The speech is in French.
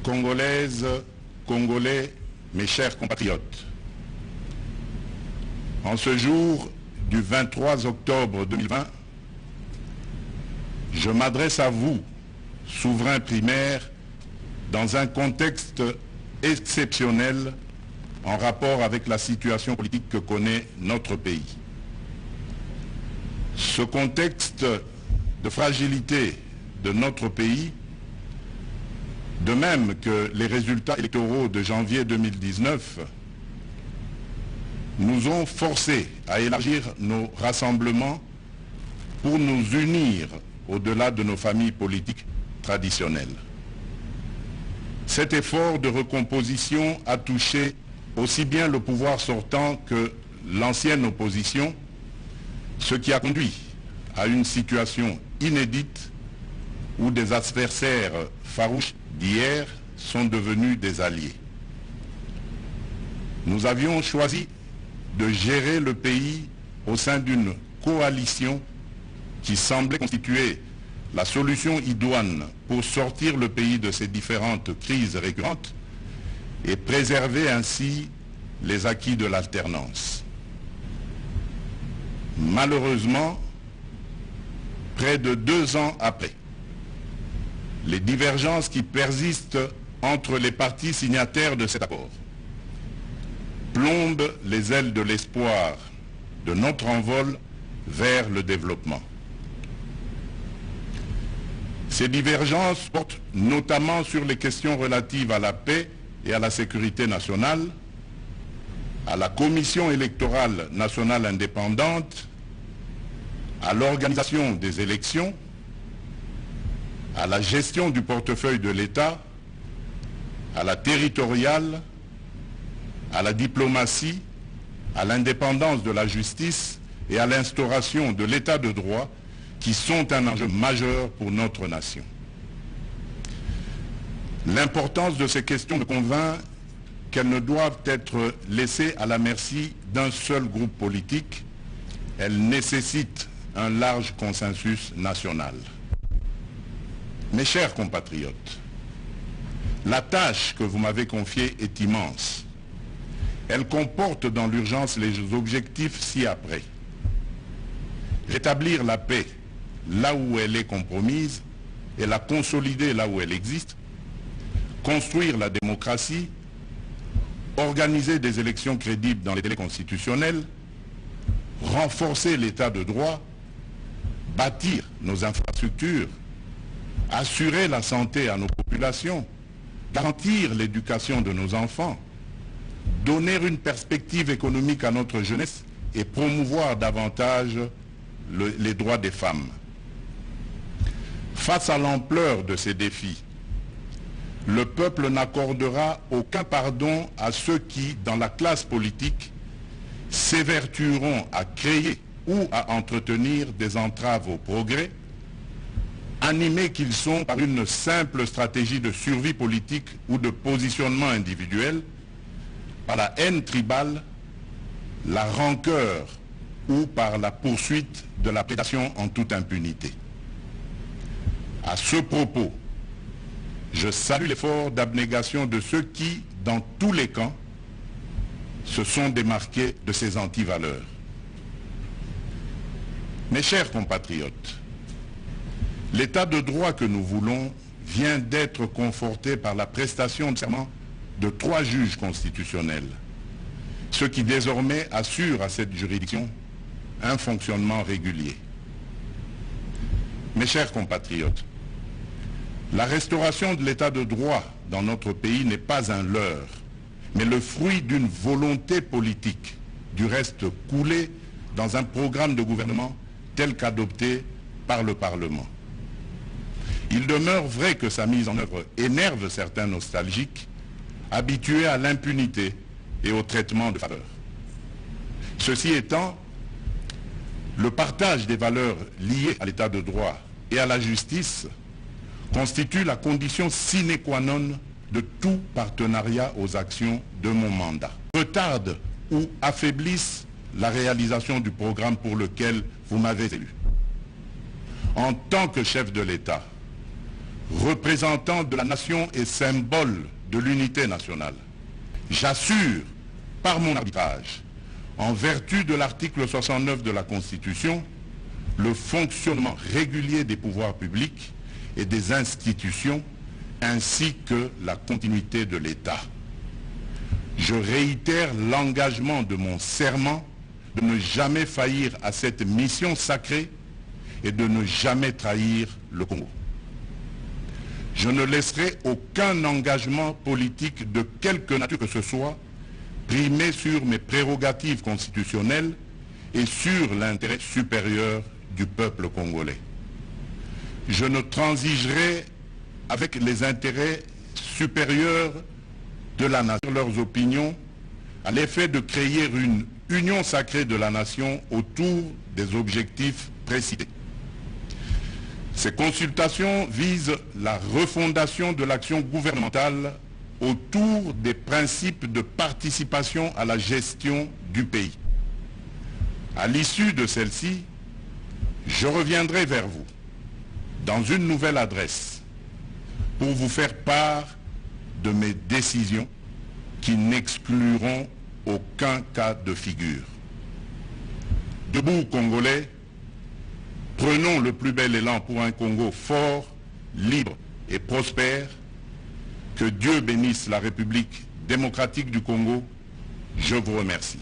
Congolaises, Congolais, mes chers compatriotes, en ce jour du 23 octobre 2020, je m'adresse à vous, souverains primaires, dans un contexte exceptionnel en rapport avec la situation politique que connaît notre pays. Ce contexte de fragilité de notre pays, de même que les résultats électoraux de janvier 2019, nous ont forcés à élargir nos rassemblements pour nous unir au-delà de nos familles politiques traditionnelles. Cet effort de recomposition a touché aussi bien le pouvoir sortant que l'ancienne opposition, ce qui a conduit à une situation inédite où des adversaires farouches d'hier sont devenus des alliés. Nous avions choisi de gérer le pays au sein d'une coalition qui semblait constituer la solution idoine pour sortir le pays de ces différentes crises récurrentes et préserver ainsi les acquis de l'alternance. Malheureusement, près de 2 ans après, les divergences qui persistent entre les partis signataires de cet accord plombent les ailes de l'espoir de notre envol vers le développement. Ces divergences portent notamment sur les questions relatives à la paix et à la sécurité nationale, à la Commission électorale nationale indépendante, à l'organisation des élections, à la gestion du portefeuille de l'État, à la territoriale, à la diplomatie, à l'indépendance de la justice et à l'instauration de l'État de droit qui sont un enjeu majeur pour notre nation. L'importance de ces questions me convainc qu'elles ne doivent être laissées à la merci d'un seul groupe politique. Elles nécessitent un large consensus national. Mes chers compatriotes, la tâche que vous m'avez confiée est immense. Elle comporte dans l'urgence les objectifs ci-après. Rétablir la paix là où elle est compromise et la consolider là où elle existe, construire la démocratie, organiser des élections crédibles dans les délais constitutionnels, renforcer l'état de droit, bâtir nos infrastructures, assurer la santé à nos populations, garantir l'éducation de nos enfants, donner une perspective économique à notre jeunesse et promouvoir davantage les droits des femmes. Face à l'ampleur de ces défis, le peuple n'accordera aucun pardon à ceux qui, dans la classe politique, s'évertueront à créer ou à entretenir des entraves au progrès, animés qu'ils sont par une simple stratégie de survie politique ou de positionnement individuel, par la haine tribale, la rancœur ou par la poursuite de la prédation en toute impunité. À ce propos, je salue l'effort d'abnégation de ceux qui, dans tous les camps, se sont démarqués de ces antivaleurs. Mes chers compatriotes, l'état de droit que nous voulons vient d'être conforté par la prestation de serment de 3 juges constitutionnels, ce qui désormais assure à cette juridiction un fonctionnement régulier. Mes chers compatriotes, la restauration de l'état de droit dans notre pays n'est pas un leurre, mais le fruit d'une volonté politique, du reste coulée dans un programme de gouvernement tel qu'adopté par le Parlement. Il demeure vrai que sa mise en œuvre énerve certains nostalgiques, habitués à l'impunité et au traitement de faveur. Ceci étant, le partage des valeurs liées à l'état de droit et à la justice constitue la condition sine qua non de tout partenariat aux actions de mon mandat. Retardent ou affaiblissent la réalisation du programme pour lequel vous m'avez élu. En tant que chef de l'État, représentant de la nation et symbole de l'unité nationale, j'assure par mon arbitrage, en vertu de l'article 69 de la Constitution, le fonctionnement régulier des pouvoirs publics et des institutions, ainsi que la continuité de l'État. Je réitère l'engagement de mon serment de ne jamais faillir à cette mission sacrée et de ne jamais trahir le Congo. Je ne laisserai aucun engagement politique de quelque nature que ce soit primer sur mes prérogatives constitutionnelles et sur l'intérêt supérieur du peuple congolais. Je ne transigerai avec les intérêts supérieurs de la nation, leurs opinions, à l'effet de créer une union sacrée de la nation autour des objectifs précités. Ces consultations visent la refondation de l'action gouvernementale autour des principes de participation à la gestion du pays. À l'issue de celle-ci, je reviendrai vers vous dans une nouvelle adresse pour vous faire part de mes décisions qui n'excluront aucun cas de figure. Debout Congolais, prenons le plus bel élan pour un Congo fort, libre et prospère. Que Dieu bénisse la République démocratique du Congo. Je vous remercie.